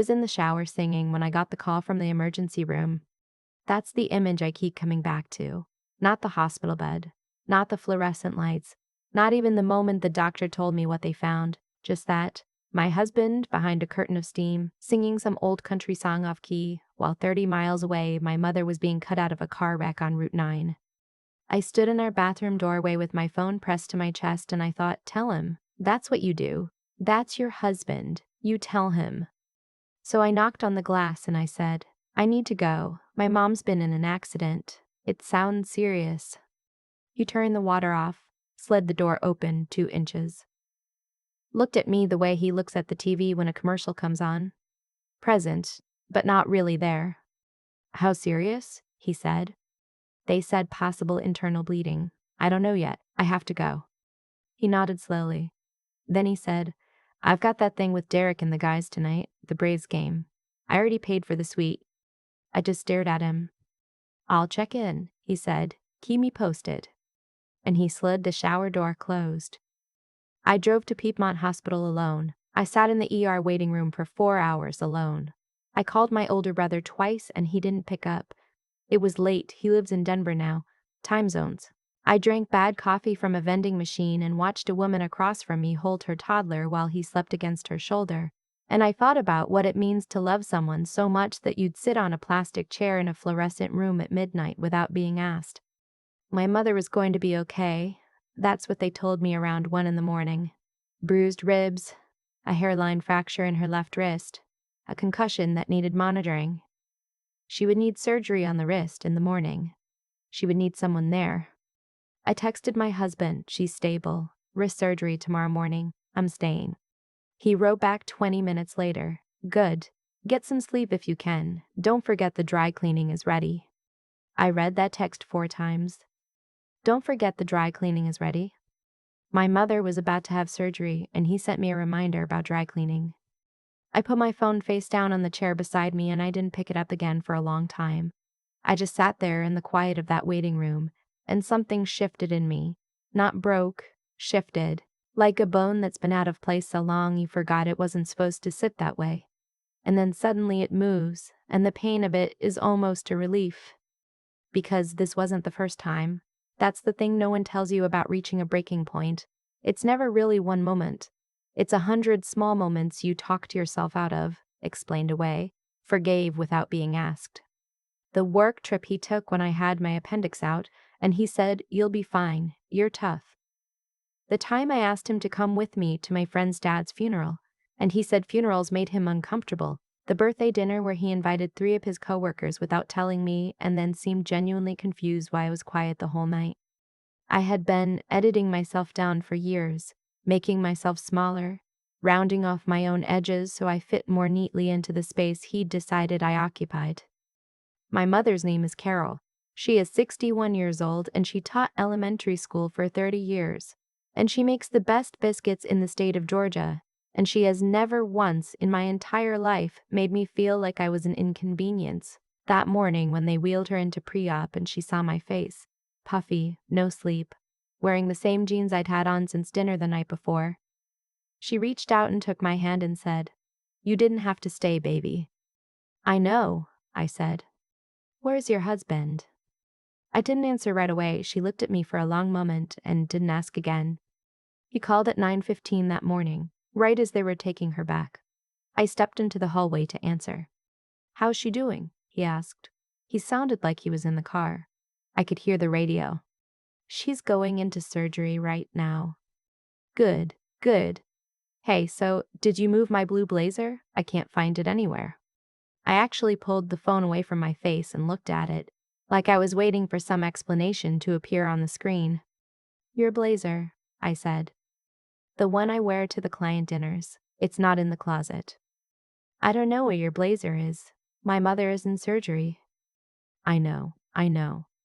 I was in the shower singing when I got the call from the emergency room. That's the image I keep coming back to. Not the hospital bed, not the fluorescent lights, not even the moment the doctor told me what they found. Just that. My husband behind a curtain of steam, singing some old country song off key, while 30 miles away, my mother was being cut out of a car wreck on Route 9. I stood in our bathroom doorway with my phone pressed to my chest and I thought, tell him. That's what you do. That's your husband. You tell him. So I knocked on the glass and I said, I need to go. My mom's been in an accident. It sounds serious. He turned the water off, slid the door open 2 inches. Looked at me the way he looks at the TV when a commercial comes on. Present, but not really there. How serious? He said. They said possible internal bleeding. I don't know yet. I have to go. He nodded slowly. Then he said, I've got that thing with Derek and the guys tonight, the Braves game. I already paid for the suite. I just stared at him. I'll check in, he said. Keep me posted. And he slid the shower door closed. I drove to Piedmont Hospital alone. I sat in the ER waiting room for 4 hours alone. I called my older brother twice and he didn't pick up. It was late. He lives in Denver now. Time zones. I drank bad coffee from a vending machine and watched a woman across from me hold her toddler while he slept against her shoulder. And I thought about what it means to love someone so much that you'd sit on a plastic chair in a fluorescent room at midnight without being asked. My mother was going to be okay. That's what they told me around 1 a.m. Bruised ribs, a hairline fracture in her left wrist, a concussion that needed monitoring. She would need surgery on the wrist in the morning. She would need someone there. I texted my husband, she's stable. Wrist surgery tomorrow morning. I'm staying. He wrote back 20 minutes later. Good. Get some sleep if you can. Don't forget the dry cleaning is ready. I read that text 4 times. Don't forget the dry cleaning is ready. My mother was about to have surgery and he sent me a reminder about dry cleaning. I put my phone face down on the chair beside me and I didn't pick it up again for a long time. I just sat there in the quiet of that waiting room and something shifted in me. Not broke, shifted. Like a bone that's been out of place so long you forgot it wasn't supposed to sit that way. And then suddenly it moves, and the pain of it is almost a relief. Because this wasn't the first time. That's the thing no one tells you about reaching a breaking point. It's never really one moment. It's 100 small moments you talked yourself out of, explained away, forgave without being asked. The work trip he took when I had my appendix out, and he said, you'll be fine, you're tough. The time I asked him to come with me to my friend's dad's funeral, and he said funerals made him uncomfortable. The birthday dinner where he invited 3 of his coworkers without telling me and then seemed genuinely confused why I was quiet the whole night. I had been editing myself down for years, making myself smaller, rounding off my own edges so I fit more neatly into the space he'd decided I occupied. My mother's name is Carol. She is 61 years old and she taught elementary school for 30 years. And she makes the best biscuits in the state of Georgia. And she has never once in my entire life made me feel like I was an inconvenience. That morning when they wheeled her into pre-op and she saw my face, puffy, no sleep, wearing the same jeans I'd had on since dinner the night before, she reached out and took my hand and said, You didn't have to stay, baby. I know, I said. Where's your husband? I didn't answer right away. She looked at me for a long moment and didn't ask again. He called at 9:15 that morning, right as they were taking her back. I stepped into the hallway to answer. How's she doing? He asked. He sounded like he was in the car. I could hear the radio. She's going into surgery right now. Good, good. Hey, so did you move my blue blazer? I can't find it anywhere. I actually pulled the phone away from my face and looked at it, like I was waiting for some explanation to appear on the screen. Your blazer, I said. The one I wear to the client dinners. It's not in the closet. I don't know where your blazer is. My mother is in surgery. I know.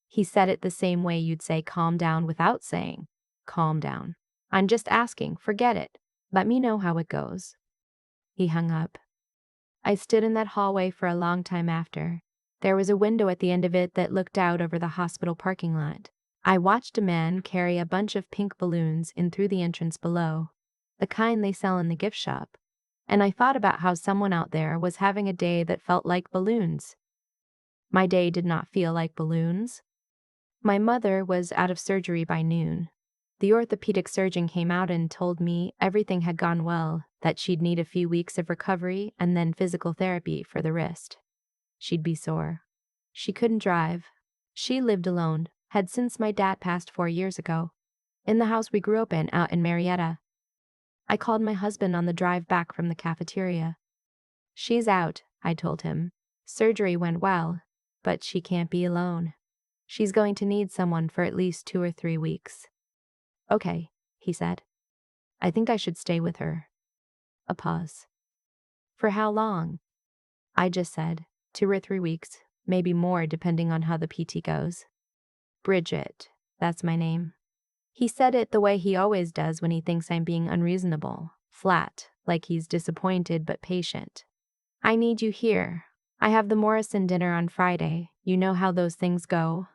He said it the same way you'd say calm down without saying calm down. I'm just asking, forget it. Let me know how it goes. He hung up. I stood in that hallway for a long time after. There was a window at the end of it that looked out over the hospital parking lot. I watched a man carry a bunch of pink balloons in through the entrance below, the kind they sell in the gift shop. And I thought about how someone out there was having a day that felt like balloons. My day did not feel like balloons. My mother was out of surgery by noon. The orthopedic surgeon came out and told me everything had gone well, that she'd need a few weeks of recovery and then physical therapy for the wrist. She'd be sore. She couldn't drive. She lived alone, had since my dad passed 4 years ago, in the house we grew up in out in Marietta. I called my husband on the drive back from the cafeteria. She's out, I told him. Surgery went well, but she can't be alone. She's going to need someone for at least 2 or 3 weeks. Okay, he said. I think I should stay with her. A pause. For how long? I just said, 2 or 3 weeks, maybe more depending on how the PT goes. Bridget, that's my name. He said it the way he always does when he thinks I'm being unreasonable, flat, like he's disappointed but patient. I need you here. I have the Morrison dinner on Friday. You know how those things go.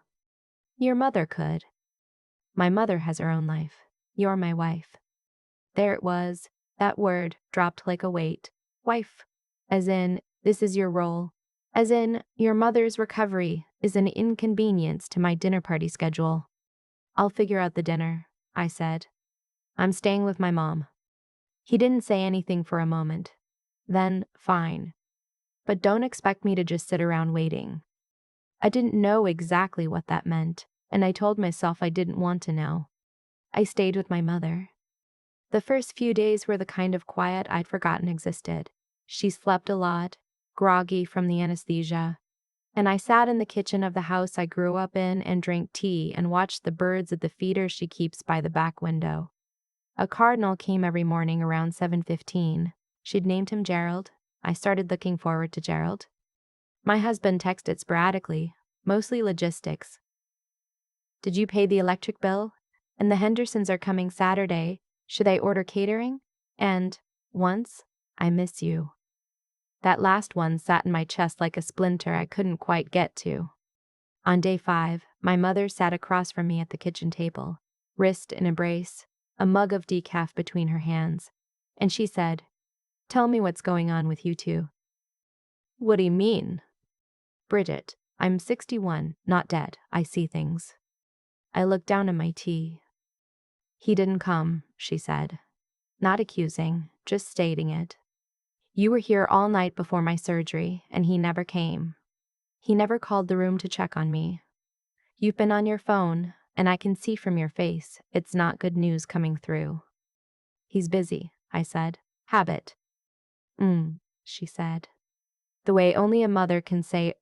Your mother could. My mother has her own life. You're my wife. There it was. That word dropped like a weight. Wife. As in, this is your role. As in, your mother's recovery is an inconvenience to my dinner party schedule. I'll figure out the dinner, I said. I'm staying with my mom. He didn't say anything for a moment. Then, fine. But don't expect me to just sit around waiting. I didn't know exactly what that meant, and I told myself I didn't want to know. I stayed with my mother. The first few days were the kind of quiet I'd forgotten existed. She slept a lot, groggy from the anesthesia, and I sat in the kitchen of the house I grew up in and drank tea and watched the birds at the feeder she keeps by the back window. A cardinal came every morning around 7:15. She'd named him Gerald. I started looking forward to Gerald. My husband texted sporadically, mostly logistics. Did you pay the electric bill? And the Hendersons are coming Saturday. Should I order catering? And, once, I miss you. That last one sat in my chest like a splinter I couldn't quite get to. On day 5, my mother sat across from me at the kitchen table, wrist in a brace, a mug of decaf between her hands, and she said, "Tell me what's going on with you two." What do you mean? Bridget, I'm 61, not dead. I see things. I looked down at my tea. He didn't come, she said. Not accusing, just stating it. You were here all night before my surgery, and he never came. He never called the room to check on me. You've been on your phone, and I can see from your face it's not good news coming through. He's busy, I said. Habit. She said. The way only a mother can say,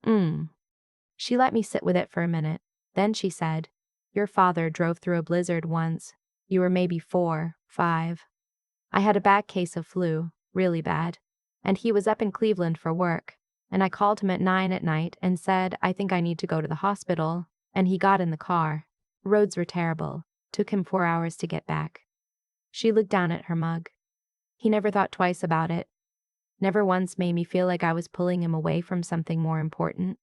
She let me sit with it for a minute. Then she said, your father drove through a blizzard once. You were maybe 4, 5. I had a bad case of flu, really bad, and he was up in Cleveland for work, and I called him at 9 at night and said, I think I need to go to the hospital, and he got in the car. Roads were terrible. Took him 4 hours to get back. She looked down at her mug. He never thought twice about it. Never once made me feel like I was pulling him away from something more important.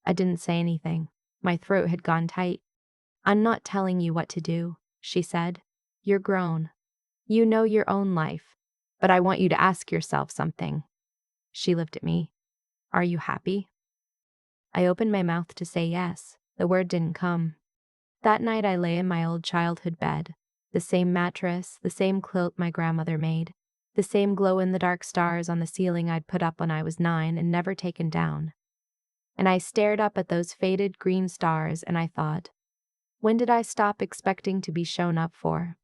I didn't say anything. My throat had gone tight. I'm not telling you what to do, she said. You're grown. You know your own life. But I want you to ask yourself something. She looked at me. Are you happy? I opened my mouth to say yes. The word didn't come. That night I lay in my old childhood bed. The same mattress, the same quilt my grandmother made, the same glow-in-the-dark stars on the ceiling I'd put up when I was 9 and never taken down. And I stared up at those faded green stars and I thought, when did I stop expecting to be shown up for?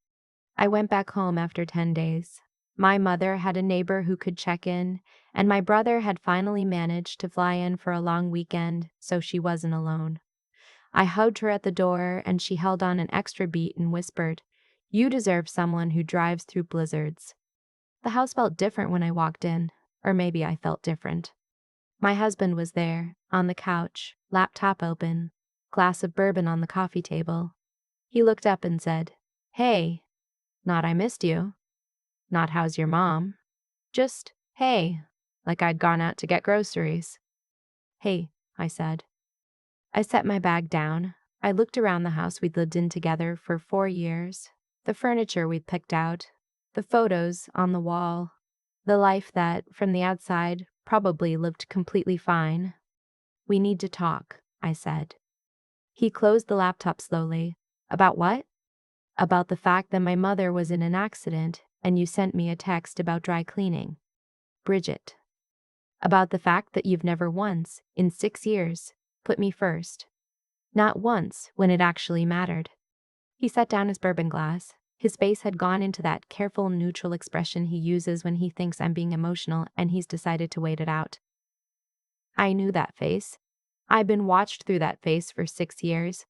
I went back home after 10 days. My mother had a neighbor who could check in, and my brother had finally managed to fly in for a long weekend, so she wasn't alone. I hugged her at the door, and she held on an extra beat and whispered, You deserve someone who drives through blizzards. The house felt different when I walked in, or maybe I felt different. My husband was there, on the couch, laptop open, glass of bourbon on the coffee table. He looked up and said, Hey. Not I missed you. Not how's your mom. Just, hey, like I'd gone out to get groceries. Hey, I said. I set my bag down. I looked around the house we'd lived in together for 4 years, the furniture we'd picked out, the photos on the wall. The life that, from the outside, probably looked completely fine. We need to talk, I said. He closed the laptop slowly. About what? About the fact that my mother was in an accident and you sent me a text about dry cleaning. Bridget. About the fact that you've never once, in 6 years, put me first. Not once when it actually mattered. He set down his bourbon glass. His face had gone into that careful, neutral expression he uses when he thinks I'm being emotional, and he's decided to wait it out. I knew that face. I've been watched through that face for 6 years.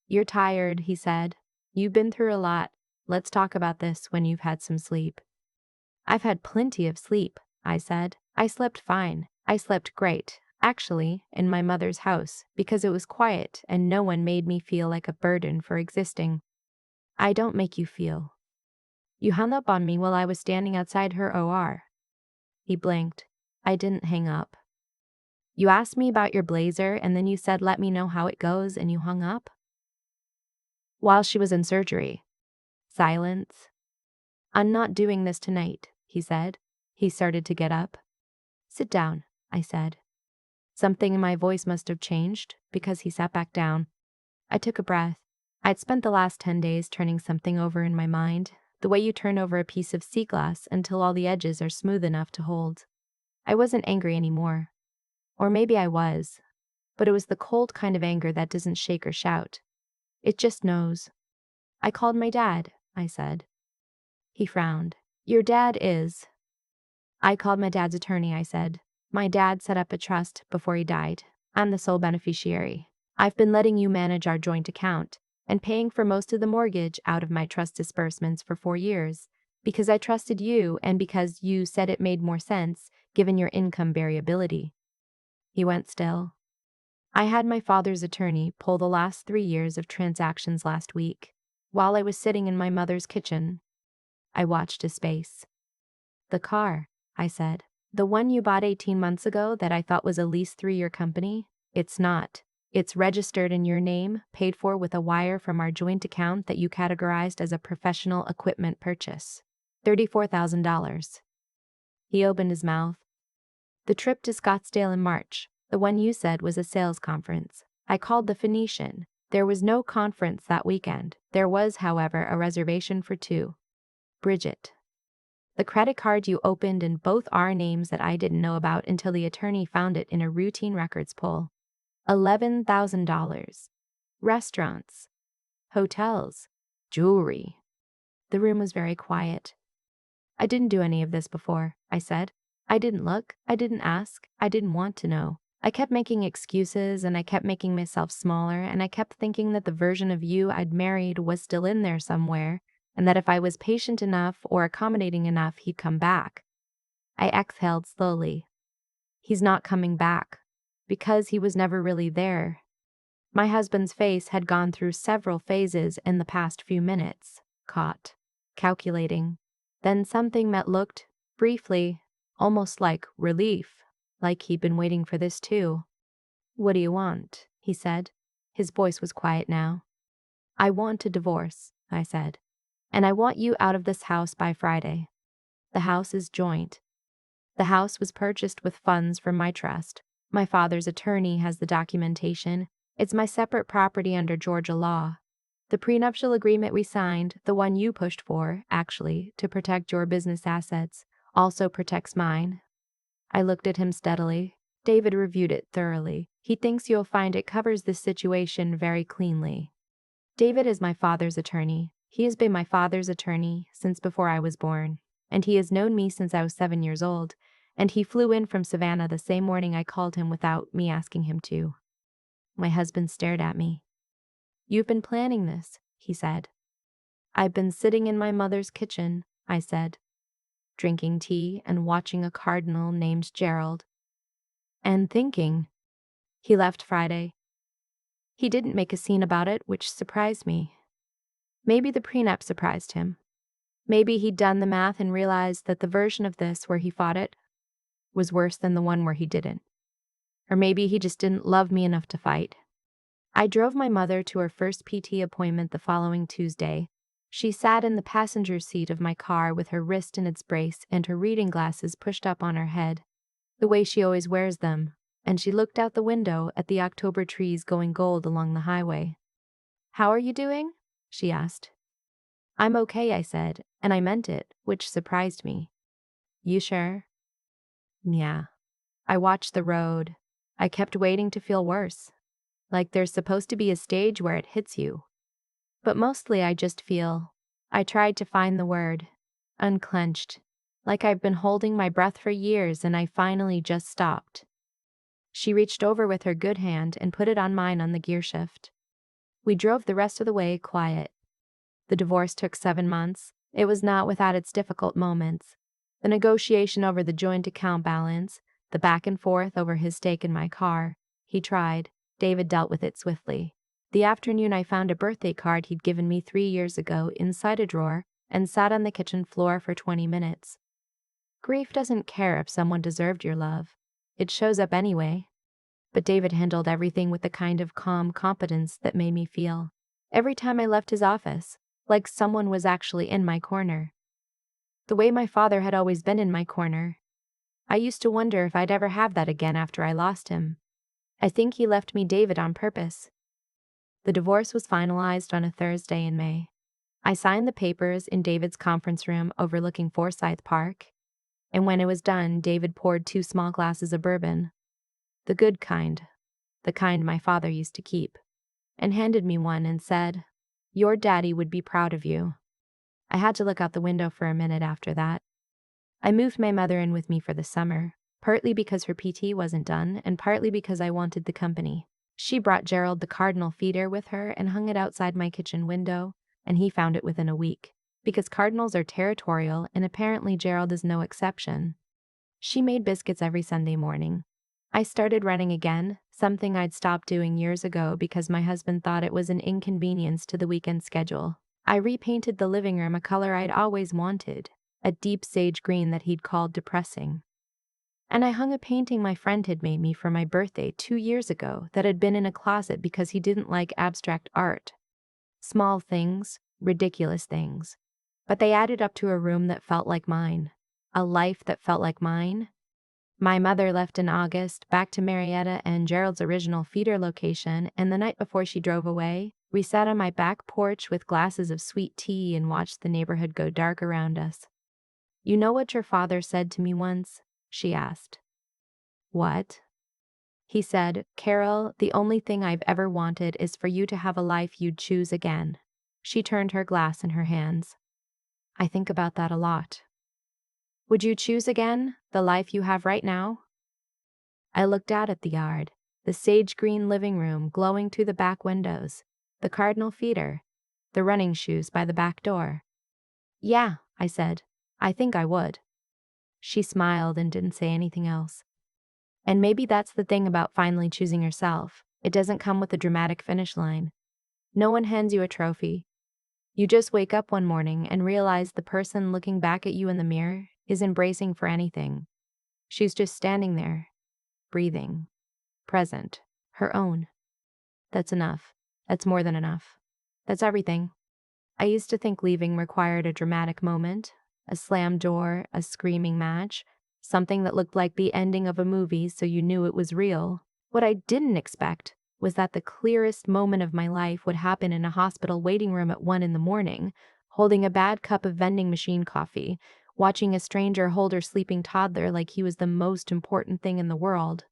You're tired, he said. You've been through a lot. Let's talk about this when you've had some sleep. I've had plenty of sleep, I said. I slept fine. I slept great, actually, in my mother's house, because it was quiet and no one made me feel like a burden for existing. I don't make you feel. You hung up on me while I was standing outside her OR. He blinked. I didn't hang up. You asked me about your blazer and then you said let me know how it goes and you hung up? While she was in surgery. Silence. I'm not doing this tonight, he said. He started to get up. Sit down, I said. Something in my voice must have changed because he sat back down. I took a breath. I'd spent the last 10 days turning something over in my mind, the way you turn over a piece of sea glass until all the edges are smooth enough to hold. I wasn't angry anymore. Or maybe I was, but it was the cold kind of anger that doesn't shake or shout. It just knows. I called my dad, I said. He frowned. Your dad is. I called my dad's attorney, I said. My dad set up a trust before he died. I'm the sole beneficiary. I've been letting you manage our joint account and paying for most of the mortgage out of my trust disbursements for 4 years because I trusted you and because you said it made more sense given your income variability. He went still. I had my father's attorney pull the last 3 years of transactions last week. While I was sitting in my mother's kitchen, I watched his face. The car, I said. The one you bought 18 months ago that I thought was a lease through your company? It's not. It's registered in your name, paid for with a wire from our joint account that you categorized as a professional equipment purchase. $34,000. He opened his mouth. The trip to Scottsdale in March, the one you said was a sales conference. I called the Phoenician. There was no conference that weekend. There was, however, a reservation for 2. Bridget. The credit card you opened in both our names that I didn't know about until the attorney found it in a routine records pull. $11,000. Restaurants. Hotels. Jewelry. The room was very quiet. I didn't do any of this before, I said. I didn't look, I didn't ask, I didn't want to know. I kept making excuses and I kept making myself smaller and I kept thinking that the version of you I'd married was still in there somewhere and that if I was patient enough or accommodating enough, he'd come back. I exhaled slowly. He's not coming back because he was never really there. My husband's face had gone through several phases in the past few minutes. Caught. Calculating. Then something that looked, briefly, almost like relief, like he'd been waiting for this too. What do you want? He said. His voice was quiet now. I want a divorce, I said. And I want you out of this house by Friday. The house is joint. The house was purchased with funds from my trust. My father's attorney has the documentation. It's my separate property under Georgia law. The prenuptial agreement we signed, the one you pushed for, actually, to protect your business assets, also protects mine. I looked at him steadily. David reviewed it thoroughly. He thinks you'll find it covers this situation very cleanly. David is my father's attorney. He has been my father's attorney since before I was born, and he has known me since I was 7 years old, and he flew in from Savannah the same morning I called him without me asking him to. My husband stared at me. You've been planning this, he said. I've been sitting in my mother's kitchen, I said, drinking tea and watching a cardinal named Gerald. And thinking. He left Friday. He didn't make a scene about it, which surprised me. Maybe the prenup surprised him. Maybe he'd done the math and realized that the version of this where he fought it was worse than the one where he didn't. Or maybe he just didn't love me enough to fight. I drove my mother to her first PT appointment the following Tuesday. She sat in the passenger seat of my car with her wrist in its brace and her reading glasses pushed up on her head, the way she always wears them, and she looked out the window at the October trees going gold along the highway. "How are you doing?" she asked. "I'm okay," I said, and I meant it, which surprised me. "You sure?" "Yeah." I watched the road. I kept waiting to feel worse. Like there's supposed to be a stage where it hits you. But mostly I just feel. I tried to find the word. Unclenched. Like I've been holding my breath for years and I finally just stopped. She reached over with her good hand and put it on mine on the gear shift. We drove the rest of the way quiet. The divorce took 7 months. It was not without its difficult moments. The negotiation over the joint account balance, the back and forth over his stake in my car. He tried. David dealt with it swiftly. The afternoon I found a birthday card he'd given me 3 years ago inside a drawer and sat on the kitchen floor for 20 minutes. Grief doesn't care if someone deserved your love. It shows up anyway. But David handled everything with the kind of calm competence that made me feel, every time I left his office, like someone was actually in my corner. The way my father had always been in my corner. I used to wonder if I'd ever have that again after I lost him. I think he left me David on purpose. The divorce was finalized on a Thursday in May. I signed the papers in David's conference room overlooking Forsyth Park, and when it was done, David poured 2 small glasses of bourbon, the good kind, the kind my father used to keep, and handed me one and said, "Your daddy would be proud of you." I had to look out the window for a minute after that. I moved my mother in with me for the summer, partly because her PT wasn't done and partly because I wanted the company. She brought Gerald the cardinal feeder with her and hung it outside my kitchen window, and he found it within a week, because cardinals are territorial and apparently Gerald is no exception. She made biscuits every Sunday morning. I started running again, something I'd stopped doing years ago because my husband thought it was an inconvenience to the weekend schedule. I repainted the living room a color I'd always wanted, a deep sage green that he'd called depressing. And I hung a painting my friend had made me for my birthday 2 years ago that had been in a closet because he didn't like abstract art. Small things, ridiculous things. But they added up to a room that felt like mine. A life that felt like mine. My mother left in August, back to Marietta and Gerald's original feeder location, and the night before she drove away, we sat on my back porch with glasses of sweet tea and watched the neighborhood go dark around us. "You know what your father said to me once?" she asked. "What?" He said, "Carol, the only thing I've ever wanted is for you to have a life you'd choose again." She turned her glass in her hands. "I think about that a lot." "Would you choose again, the life you have right now?" I looked out at the yard, the sage green living room glowing through the back windows, the cardinal feeder, the running shoes by the back door. "Yeah," I said, "I think I would." She smiled and didn't say anything else. And maybe that's the thing about finally choosing yourself. It doesn't come with a dramatic finish line. No one hands you a trophy. You just wake up one morning and realize the person looking back at you in the mirror isn't bracing for anything. She's just standing there, breathing, present, her own. That's enough. That's more than enough. That's everything. I used to think leaving required a dramatic moment, a slammed door, a screaming match, something that looked like the ending of a movie so you knew it was real. What I didn't expect was that the clearest moment of my life would happen in a hospital waiting room at 1 a.m, holding a bad cup of vending machine coffee, watching a stranger hold her sleeping toddler like he was the most important thing in the world.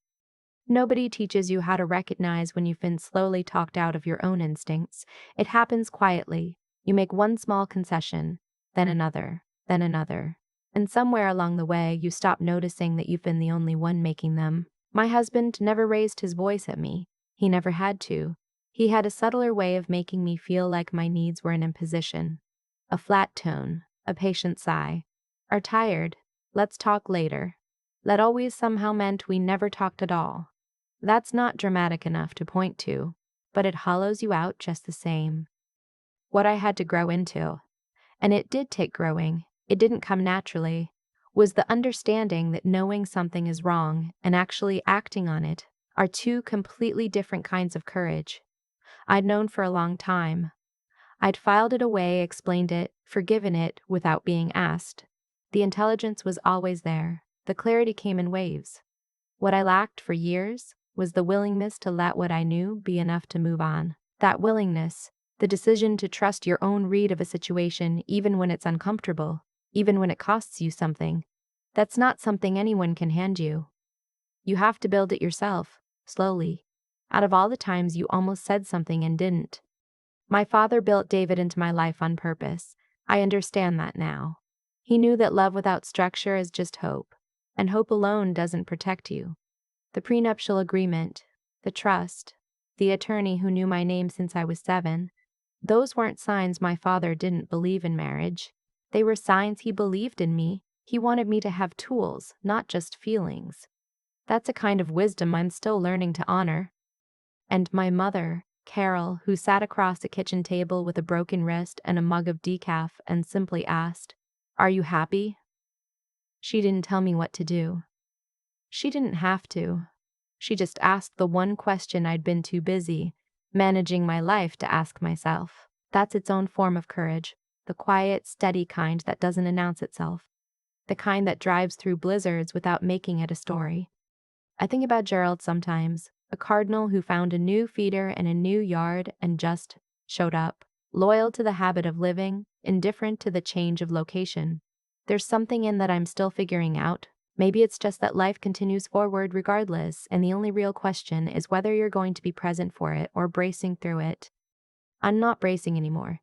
Nobody teaches you how to recognize when you've been slowly talked out of your own instincts. It happens quietly. You make one small concession, then another, then another. And somewhere along the way, you stop noticing that you've been the only one making them. My husband never raised his voice at me. He never had to. He had a subtler way of making me feel like my needs were an imposition. A flat tone, a patient sigh. "Are tired? Let's talk later." That always somehow meant we never talked at all. That's not dramatic enough to point to, but it hollows you out just the same. What I had to grow into, and it did take growing, it didn't come naturally, was the understanding that knowing something is wrong and actually acting on it are 2 completely different kinds of courage. I'd known for a long time. I'd filed it away, explained it, forgiven it without being asked. The intelligence was always there. The clarity came in waves. What I lacked for years was the willingness to let what I knew be enough to move on. That willingness, the decision to trust your own read of a situation even when it's uncomfortable, even when it costs you something, that's not something anyone can hand you. You have to build it yourself, slowly. Out of all the times you almost said something and didn't. My father built David into my life on purpose. I understand that now. He knew that love without structure is just hope, and hope alone doesn't protect you. The prenuptial agreement, the trust, the attorney who knew my name since I was 7, those weren't signs my father didn't believe in marriage. They were signs he believed in me. He wanted me to have tools, not just feelings. That's a kind of wisdom I'm still learning to honor. And my mother, Carol, who sat across the kitchen table with a broken wrist and a mug of decaf and simply asked, "Are you happy?" She didn't tell me what to do. She didn't have to. She just asked the one question I'd been too busy managing my life to ask myself. That's its own form of courage, the quiet, steady kind that doesn't announce itself, the kind that drives through blizzards without making it a story. I think about Gerald sometimes, a cardinal who found a new feeder in a new yard and just showed up, loyal to the habit of living, indifferent to the change of location. There's something in that I'm still figuring out. Maybe it's just that life continues forward regardless, and the only real question is whether you're going to be present for it or bracing through it. I'm not bracing anymore.